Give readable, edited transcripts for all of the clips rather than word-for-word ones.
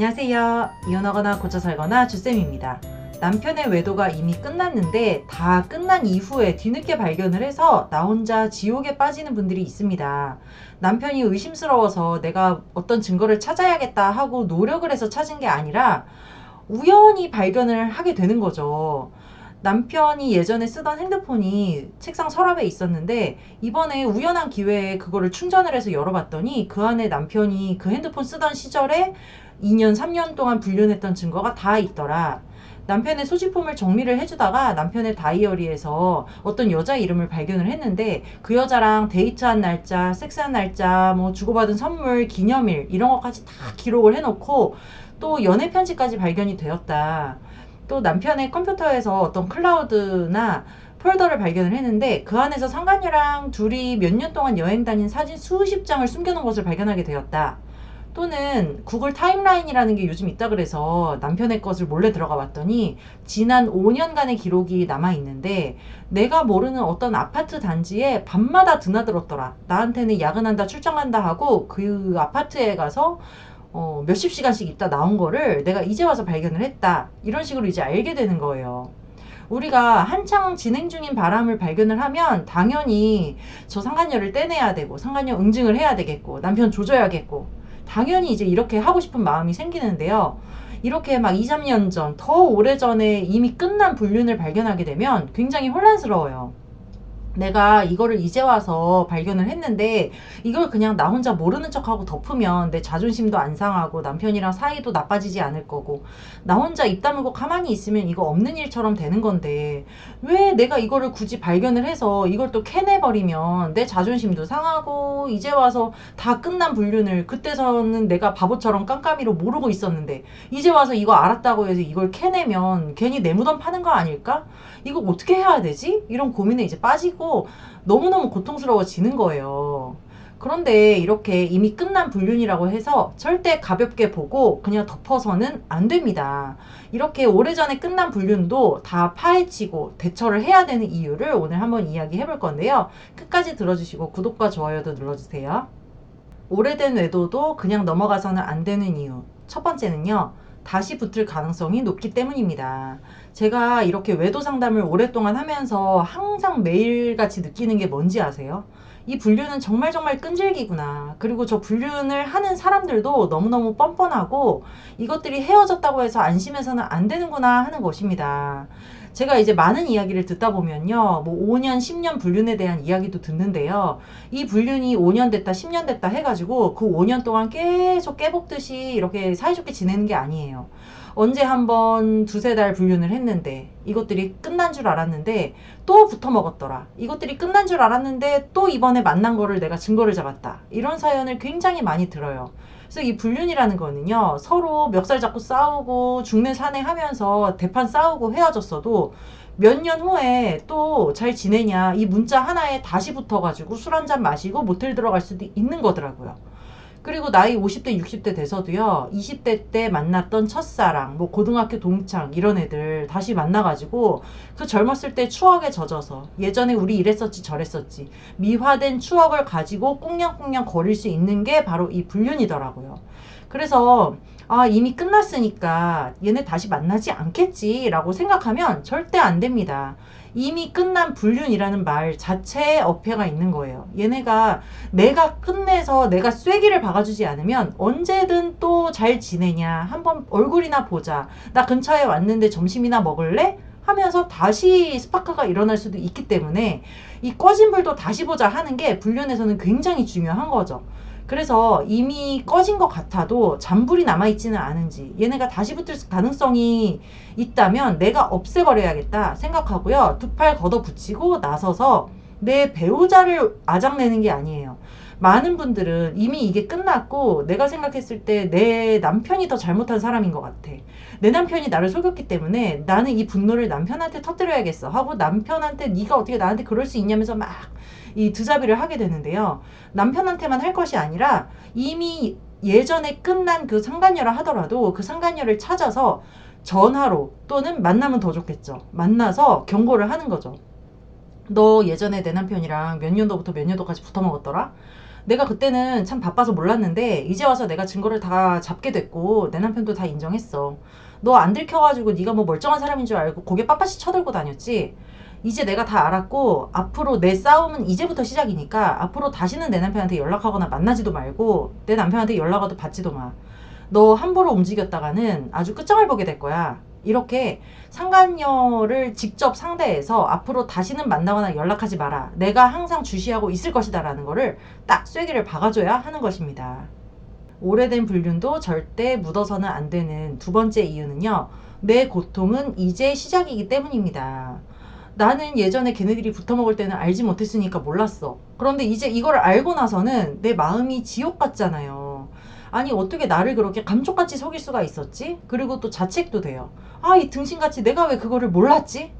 안녕하세요. 이혼하거나 고쳐 살거나 주쌤입니다. 남편의 외도가 이미 끝났는데 다 끝난 이후에 뒤늦게 발견을 해서 나 혼자 지옥에 빠지는 분들이 있습니다. 남편이 의심스러워서 내가 어떤 증거를 찾아야겠다 하고 노력을 해서 찾은 게 아니라 우연히 발견을 하게 되는 거죠. 남편이 예전에 쓰던 핸드폰이 책상 서랍에 있었는데 이번에 우연한 기회에 그거를 충전을 해서 열어봤더니 그 안에 남편이 그 핸드폰 쓰던 시절에 2년, 3년 동안 불륜했던 증거가 다 있더라. 남편의 소지품을 정리를 해주다가 남편의 다이어리에서 어떤 여자 이름을 발견을 했는데 그 여자랑 데이트한 날짜, 섹스한 날짜, 뭐 주고받은 선물, 기념일 이런 것까지 다 기록을 해놓고 또 연애 편지까지 발견이 되었다. 또 남편의 컴퓨터에서 어떤 클라우드나 폴더를 발견을 했는데 그 안에서 상간녀랑 둘이 몇 년 동안 여행 다닌 사진 수십 장을 숨겨놓은 것을 발견하게 되었다. 또는 구글 타임라인이라는 게 요즘 있다 그래서 남편의 것을 몰래 들어가 봤더니 지난 5년간의 기록이 남아 있는데 내가 모르는 어떤 아파트 단지에 밤마다 드나들었더라. 나한테는 야근한다 출장 간다 하고 그 아파트에 가서 몇십 시간씩 있다 나온 거를 내가 이제 와서 발견을 했다. 이런 식으로 이제 알게 되는 거예요. 우리가 한창 진행 중인 바람을 발견을 하면 당연히 저 상간녀를 떼내야 되고 상간녀 응징을 해야 되겠고 남편 조져야겠고 당연히 이제 이렇게 하고 싶은 마음이 생기는데요. 이렇게 막 2, 3년 전, 더 오래전에 이미 끝난 불륜을 발견하게 되면 굉장히 혼란스러워요. 내가 이거를 이제 와서 발견을 했는데 이걸 그냥 나 혼자 모르는 척하고 덮으면 내 자존심도 안 상하고 남편이랑 사이도 나빠지지 않을 거고 나 혼자 입 다물고 가만히 있으면 이거 없는 일처럼 되는 건데 왜 내가 이거를 굳이 발견을 해서 이걸 또 캐내버리면 내 자존심도 상하고 이제 와서 다 끝난 불륜을 그때서는 내가 바보처럼 깜깜이로 모르고 있었는데 이제 와서 이거 알았다고 해서 이걸 캐내면 괜히 내 무덤 파는 거 아닐까? 이거 어떻게 해야 되지? 이런 고민에 이제 빠지고 너무너무 고통스러워지는 거예요. 그런데 이렇게 이미 끝난 불륜이라고 해서 절대 가볍게 보고 그냥 덮어서는 안 됩니다. 이렇게 오래전에 끝난 불륜도 다 파헤치고 대처를 해야 되는 이유를 오늘 한번 이야기해 볼 건데요. 끝까지 들어주시고 구독과 좋아요도 눌러주세요. 오래된 외도도 그냥 넘어가서는 안 되는 이유. 첫 번째는요. 다시 붙을 가능성이 높기 때문입니다. 제가 이렇게 외도 상담을 오랫동안 하면서 항상 매일같이 느끼는 게 뭔지 아세요? 이 불륜은 정말 정말 끈질기구나. 그리고 저 불륜을 하는 사람들도 너무너무 뻔뻔하고 이것들이 헤어졌다고 해서 안심해서는 안 되는구나 하는 것입니다. 제가 이제 많은 이야기를 듣다 보면요. 뭐 5년, 10년 불륜에 대한 이야기도 듣는데요. 이 불륜이 5년 됐다, 10년 됐다 해가지고 그 5년 동안 계속 깨복듯이 이렇게 사이좋게 지내는 게 아니에요. 언제 한번 두세 달 불륜을 했는데 이것들이 끝난 줄 알았는데 또 붙어 먹었더라. 이것들이 끝난 줄 알았는데 또 이번에 만난 거를 내가 증거를 잡았다. 이런 사연을 굉장히 많이 들어요. 그래서 이 불륜이라는 거는요. 서로 멱살 잡고 싸우고 죽는 사내 하면서 대판 싸우고 헤어졌어도 몇 년 후에 또 잘 지내냐 이 문자 하나에 다시 붙어가지고 술 한잔 마시고 모텔 들어갈 수도 있는 거더라고요. 그리고 나이 50대, 60대 돼서도요, 20대 때 만났던 첫사랑, 뭐 고등학교 동창, 이런 애들 다시 만나가지고 그 젊었을 때 추억에 젖어서 예전에 우리 이랬었지 저랬었지 미화된 추억을 가지고 꽁냥꽁냥 거릴 수 있는 게 바로 이 불륜이더라고요. 그래서 이미 끝났으니까 얘네 다시 만나지 않겠지라고 생각하면 절대 안 됩니다. 이미 끝난 불륜이라는 말 자체에 어폐가 있는 거예요. 얘네가 내가 끝내서 내가 쐐기를 박아주지 않으면 언제든 또 잘 지내냐 한번 얼굴이나 보자 나 근처에 왔는데 점심이나 먹을래? 하면서 다시 스파크가 일어날 수도 있기 때문에 이 꺼진 불도 다시 보자 하는 게 불륜에서는 굉장히 중요한 거죠. 그래서 이미 꺼진 것 같아도 잔불이 남아있지는 않은지 얘네가 다시 붙을 가능성이 있다면 내가 없애버려야겠다 생각하고요. 두 팔 걷어붙이고 나서서 내 배우자를 아작내는 게 아니에요. 많은 분들은 이미 이게 끝났고 내가 생각했을 때 내 남편이 더 잘못한 사람인 것 같아. 내 남편이 나를 속였기 때문에 나는 이 분노를 남편한테 터뜨려야겠어 하고 남편한테 네가 어떻게 나한테 그럴 수 있냐면서 막 이 드자비를 하게 되는데요. 남편한테만 할 것이 아니라 이미 예전에 끝난 그 상간녀라 하더라도 그 상간녀를 찾아서 전화로 또는 만나면 더 좋겠죠. 만나서 경고를 하는 거죠. 너 예전에 내 남편이랑 몇 년도부터 몇 년도까지 붙어 먹었더라? 내가 그때는 참 바빠서 몰랐는데 이제 와서 내가 증거를 다 잡게 됐고 내 남편도 다 인정했어. 너 안 들켜가지고 네가 뭐 멀쩡한 사람인 줄 알고 고개 빳빳이 쳐들고 다녔지. 이제 내가 다 알았고 앞으로 내 싸움은 이제부터 시작이니까 앞으로 다시는 내 남편한테 연락하거나 만나지도 말고 내 남편한테 연락 와도 받지도 마. 너 함부로 움직였다가는 아주 끝장을 보게 될 거야. 이렇게 상간녀를 직접 상대해서 앞으로 다시는 만나거나 연락하지 마라. 내가 항상 주시하고 있을 것이다 라는 거를 딱 쐐기를 박아줘야 하는 것입니다. 오래된 불륜도 절대 묻어서는 안 되는 두 번째 이유는요. 내 고통은 이제 시작이기 때문입니다. 나는 예전에 걔네들이 붙어먹을 때는 알지 못했으니까 몰랐어. 그런데 이제 이걸 알고 나서는 내 마음이 지옥 같잖아요. 아니 어떻게 나를 그렇게 감쪽같이 속일 수가 있었지? 그리고 또 자책도 돼요. 아, 이 등신같이 내가 왜 그거를 몰랐지?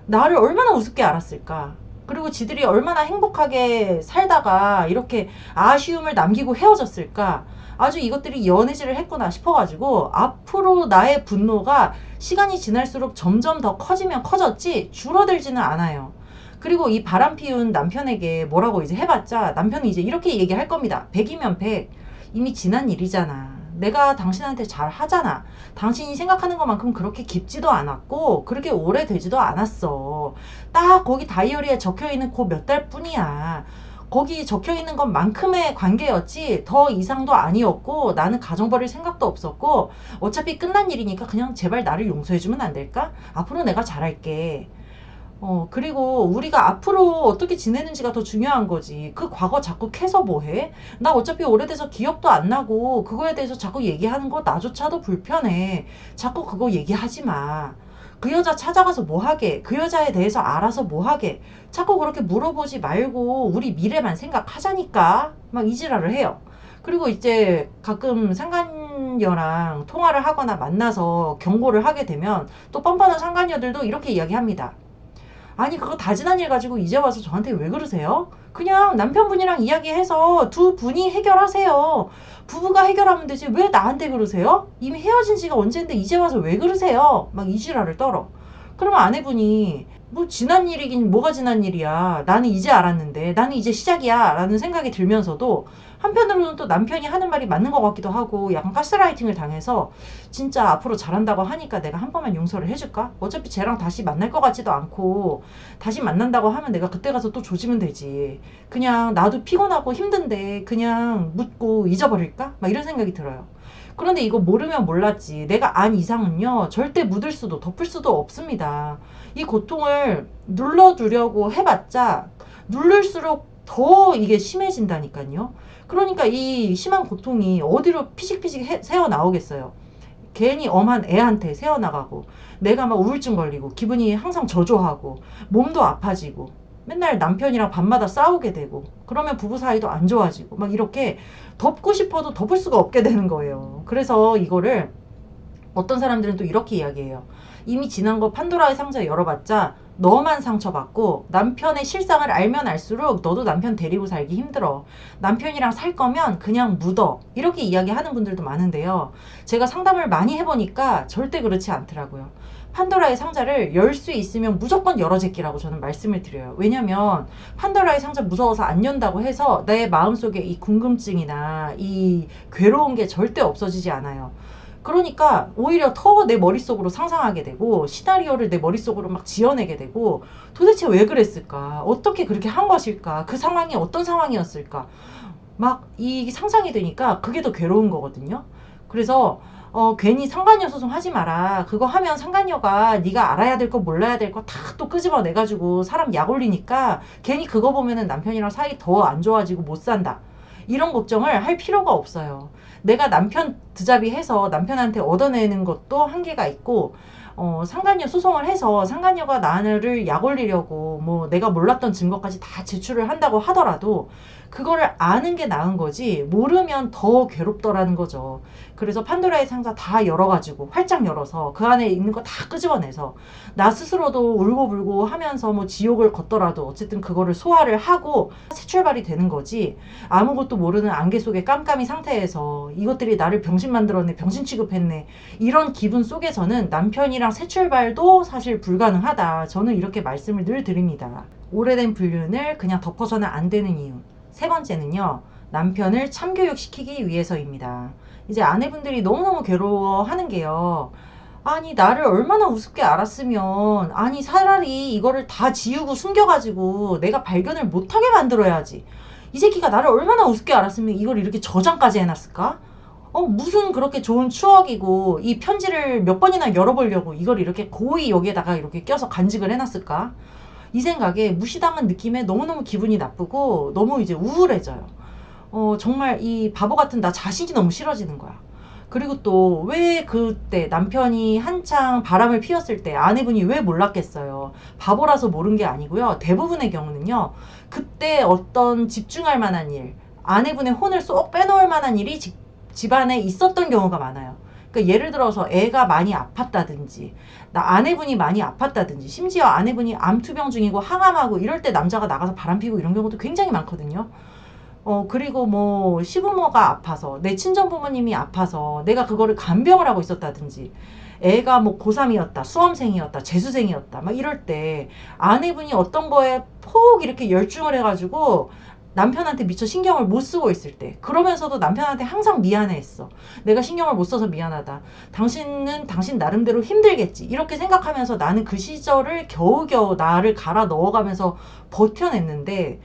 나를 얼마나 우습게 알았을까? 그리고 지들이 얼마나 행복하게 살다가 이렇게 아쉬움을 남기고 헤어졌을까? 아주 이것들이 연애질을 했구나 싶어가지고 앞으로 나의 분노가 시간이 지날수록 점점 더 커지면 커졌지 줄어들지는 않아요. 그리고 이 바람 피운 남편에게 뭐라고 이제 해봤자 남편이 이제 이렇게 얘기할 겁니다. 100이면 100. 이미 지난 일이잖아. 내가 당신한테 잘 하잖아. 당신이 생각하는 것만큼 그렇게 깊지도 않았고 그렇게 오래되지도 않았어. 딱 거기 다이어리에 적혀있는 그 몇 달 뿐이야. 거기 적혀있는 것만큼의 관계였지 더 이상도 아니었고 나는 가정 버릴 생각도 없었고 어차피 끝난 일이니까 그냥 제발 나를 용서해주면 안 될까? 앞으로 내가 잘할게. 그리고 우리가 앞으로 어떻게 지내는지가 더 중요한 거지. 그 과거 자꾸 캐서 뭐해? 나 어차피 오래돼서 기억도 안 나고 그거에 대해서 자꾸 얘기하는 거 나조차도 불편해. 자꾸 그거 얘기하지 마. 그 여자 찾아가서 뭐 하게? 그 여자에 대해서 알아서 뭐 하게? 자꾸 그렇게 물어보지 말고 우리 미래만 생각하자니까. 막 이지랄을 해요. 그리고 이제 가끔 상간녀랑 통화를 하거나 만나서 경고를 하게 되면 또 뻔뻔한 상간녀들도 이렇게 이야기합니다. 아니 그거 다 지난 일 가지고 이제 와서 저한테 왜 그러세요? 그냥 남편분이랑 이야기해서 두 분이 해결하세요. 부부가 해결하면 되지 왜 나한테 그러세요? 이미 헤어진 지가 언젠데 이제 와서 왜 그러세요? 막 이 지랄을 떨어. 그러면 아내분이 뭐 지난 일이긴 뭐가 지난 일이야. 나는 이제 알았는데 나는 이제 시작이야 라는 생각이 들면서도 한편으로는 또 남편이 하는 말이 맞는 것 같기도 하고 약간 가스라이팅을 당해서 진짜 앞으로 잘한다고 하니까 내가 한 번만 용서를 해줄까? 어차피 쟤랑 다시 만날 것 같지도 않고 다시 만난다고 하면 내가 그때 가서 또 조지면 되지. 그냥 나도 피곤하고 힘든데 그냥 묻고 잊어버릴까? 막 이런 생각이 들어요. 그런데 이거 모르면 몰랐지. 내가 안 이상은요, 절대 묻을 수도 덮을 수도 없습니다. 이 고통을 눌러두려고 해봤자, 누를수록 더 이게 심해진다니까요. 그러니까 이 심한 고통이 어디로 피식피식 새어 나오겠어요. 괜히 엄한 애한테 새어나가고, 내가 막 우울증 걸리고, 기분이 항상 저조하고, 몸도 아파지고, 맨날 남편이랑 밤마다 싸우게 되고, 그러면 부부 사이도 안 좋아지고, 막 이렇게 덮고 싶어도 덮을 수가 없게 되는 거예요. 그래서 이거를 어떤 사람들은 또 이렇게 이야기해요. 이미 지난 거 판도라의 상자 열어봤자 너만 상처받고 남편의 실상을 알면 알수록 너도 남편 데리고 살기 힘들어. 남편이랑 살 거면 그냥 묻어. 이렇게 이야기하는 분들도 많은데요. 제가 상담을 많이 해보니까 절대 그렇지 않더라고요. 판도라의 상자를 열 수 있으면 무조건 열어 제끼라고 저는 말씀을 드려요. 왜냐면 판도라의 상자 무서워서 안 연다고 해서 내 마음속에 이 궁금증이나 이 괴로운 게 절대 없어지지 않아요. 그러니까 오히려 더 내 머릿속으로 상상하게 되고 시나리오를 내 머릿속으로 막 지어내게 되고 도대체 왜 그랬을까? 어떻게 그렇게 한 것일까? 그 상황이 어떤 상황이었을까? 막 이 상상이 되니까 그게 더 괴로운 거거든요. 그래서 괜히 상간녀 소송 하지 마라. 그거 하면 상간녀가 네가 알아야 될 거 몰라야 될 거 다 또 끄집어내가지고 사람 약 올리니까 괜히 그거 보면은 남편이랑 사이 더 안 좋아지고 못 산다. 이런 걱정을 할 필요가 없어요. 내가 남편 드잡이 해서 남편한테 얻어내는 것도 한계가 있고 상간녀 소송을 해서 상간녀가 나를 약 올리려고 뭐 내가 몰랐던 증거까지 다 제출을 한다고 하더라도 그거를 아는 게 나은 거지 모르면 더 괴롭더라는 거죠. 그래서 판도라의 상자 다 열어가지고 활짝 열어서 그 안에 있는 거 다 끄집어내서 나 스스로도 울고불고 하면서 뭐 지옥을 걷더라도 어쨌든 그거를 소화를 하고 새 출발이 되는 거지. 아무것도 모르는 안개 속의 깜깜이 상태에서 이것들이 나를 병신 만들었네, 병신 취급했네, 이런 기분 속에서는 남편이랑 새 출발도 사실 불가능하다. 저는 이렇게 말씀을 늘 드립니다. 오래된 불륜을 그냥 덮어서는 안 되는 이유. 세 번째는요. 남편을 참교육시키기 위해서입니다. 이제 아내분들이 너무너무 괴로워하는 게요. 아니, 나를 얼마나 우습게 알았으면, 아니, 차라리 이거를 다 지우고 숨겨가지고 내가 발견을 못하게 만들어야지. 이 새끼가 나를 얼마나 우습게 알았으면 이걸 이렇게 저장까지 해놨을까? 무슨 그렇게 좋은 추억이고, 이 편지를 몇 번이나 열어보려고 이걸 이렇게 고의 여기에다가 이렇게 껴서 간직을 해놨을까? 이 생각에 무시당한 느낌에 너무너무 기분이 나쁘고, 너무 이제 우울해져요. 정말 이 바보 같은 나 자신이 너무 싫어지는 거야. 그리고 또 왜 그때 남편이 한창 바람을 피웠을 때 아내분이 왜 몰랐겠어요. 바보라서 모른 게 아니고요. 대부분의 경우는요. 그때 어떤 집중할 만한 일, 아내분의 혼을 쏙 빼놓을 만한 일이 집안에 있었던 경우가 많아요. 그러니까 예를 들어서 애가 많이 아팠다든지, 아내분이 많이 아팠다든지, 심지어 아내분이 암투병 중이고 항암하고 이럴 때 남자가 나가서 바람 피고 이런 경우도 굉장히 많거든요. 그리고 뭐 시부모가 아파서, 내 친정 부모님이 아파서 내가 그거를 간병을 하고 있었다든지, 애가 뭐 고3이었다, 수험생이었다, 재수생이었다, 막 이럴 때 아내분이 어떤 거에 폭 이렇게 열중을 해가지고 남편한테 미처 신경을 못 쓰고 있을 때, 그러면서도 남편한테 항상 미안해했어. 내가 신경을 못 써서 미안하다. 당신은 당신 나름대로 힘들겠지. 이렇게 생각하면서 나는 그 시절을 겨우겨우 나를 갈아 넣어가면서 버텨냈는데,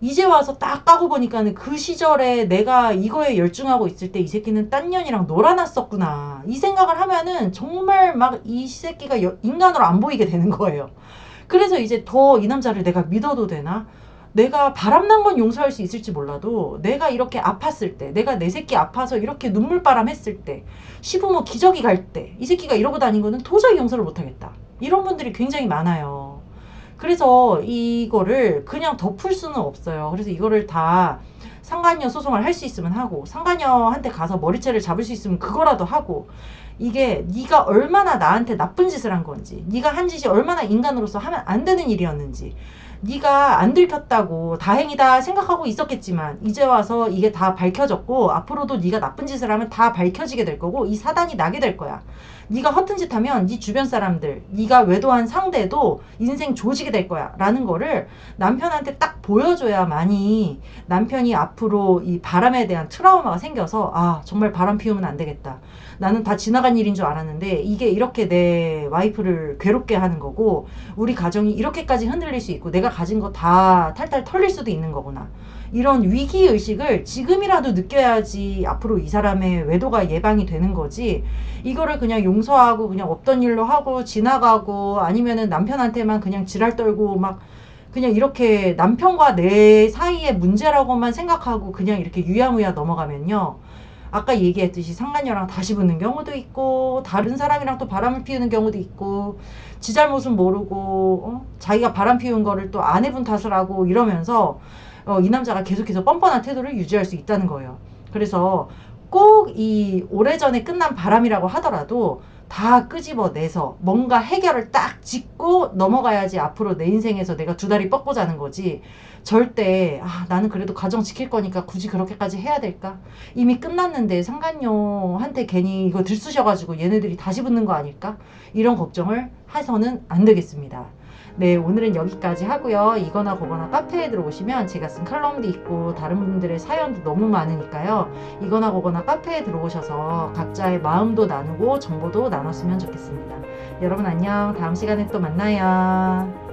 이제 와서 딱 까고 보니까는 그 시절에 내가 이거에 열중하고 있을 때 이 새끼는 딴 년이랑 놀아놨었구나. 이 생각을 하면은 정말 막 이 새끼가 인간으로 안 보이게 되는 거예요. 그래서 이제 더 이 남자를 내가 믿어도 되나? 내가 바람난 건 용서할 수 있을지 몰라도 내가 이렇게 아팠을 때, 내가 내 새끼 아파서 이렇게 눈물바람 했을 때, 시부모 기저귀 갈 때 이 새끼가 이러고 다닌 거는 도저히 용서를 못하겠다. 이런 분들이 굉장히 많아요. 그래서 이거를 그냥 덮을 수는 없어요. 그래서 이거를 다 상간녀 소송을 할 수 있으면 하고, 상간녀한테 가서 머리채를 잡을 수 있으면 그거라도 하고, 이게 네가 얼마나 나한테 나쁜 짓을 한 건지, 네가 한 짓이 얼마나 인간으로서 하면 안 되는 일이었는지, 네가 안 들켰다고 다행이다 생각하고 있었겠지만 이제 와서 이게 다 밝혀졌고, 앞으로도 네가 나쁜 짓을 하면 다 밝혀지게 될 거고 이 사단이 나게 될 거야. 네가 허튼 짓 하면 네 주변 사람들, 네가 외도한 상대도 인생 조지게 될 거야 라는 거를 남편한테 딱 보여줘야만이 남편이 앞으로 이 바람에 대한 트라우마가 생겨서, 아, 정말 바람 피우면 안 되겠다. 나는 다 지나간 일인 줄 알았는데 이게 이렇게 내 와이프를 괴롭게 하는 거고, 우리 가정이 이렇게까지 흔들릴 수 있고 내가 가진 거 다 탈탈 털릴 수도 있는 거구나. 이런 위기의식을 지금이라도 느껴야지 앞으로 이 사람의 외도가 예방이 되는 거지, 이거를 그냥 용서하고 그냥 없던 일로 하고 지나가고, 아니면은 남편한테만 그냥 지랄 떨고 막 그냥 이렇게 남편과 내 사이의 문제라고만 생각하고 그냥 이렇게 유야무야 넘어가면요, 아까 얘기했듯이 상간녀랑 다시 붙는 경우도 있고, 다른 사람이랑 또 바람을 피우는 경우도 있고, 지 잘못은 모르고 자기가 바람 피운 거를 또 아내분 탓을 하고 이러면서 이 남자가 계속해서 뻔뻔한 태도를 유지할 수 있다는 거예요. 그래서 꼭 이 오래전에 끝난 바람이라고 하더라도 다 끄집어내서 뭔가 해결을 딱 짓고 넘어가야지 앞으로 내 인생에서 내가 두 다리 뻗고 자는 거지. 절대 나는 그래도 가정 지킬 거니까 굳이 그렇게까지 해야 될까? 이미 끝났는데 상간녀한테 괜히 이거 들쑤셔가지고 얘네들이 다시 붙는 거 아닐까? 이런 걱정을 해서는 안 되겠습니다. 네, 오늘은 여기까지 하고요. 이거나 거거나 카페에 들어오시면 제가 쓴 칼럼도 있고 다른 분들의 사연도 너무 많으니까요. 이거나 거거나 카페에 들어오셔서 각자의 마음도 나누고 정보도 나눴으면 좋겠습니다. 여러분 안녕. 다음 시간에 또 만나요.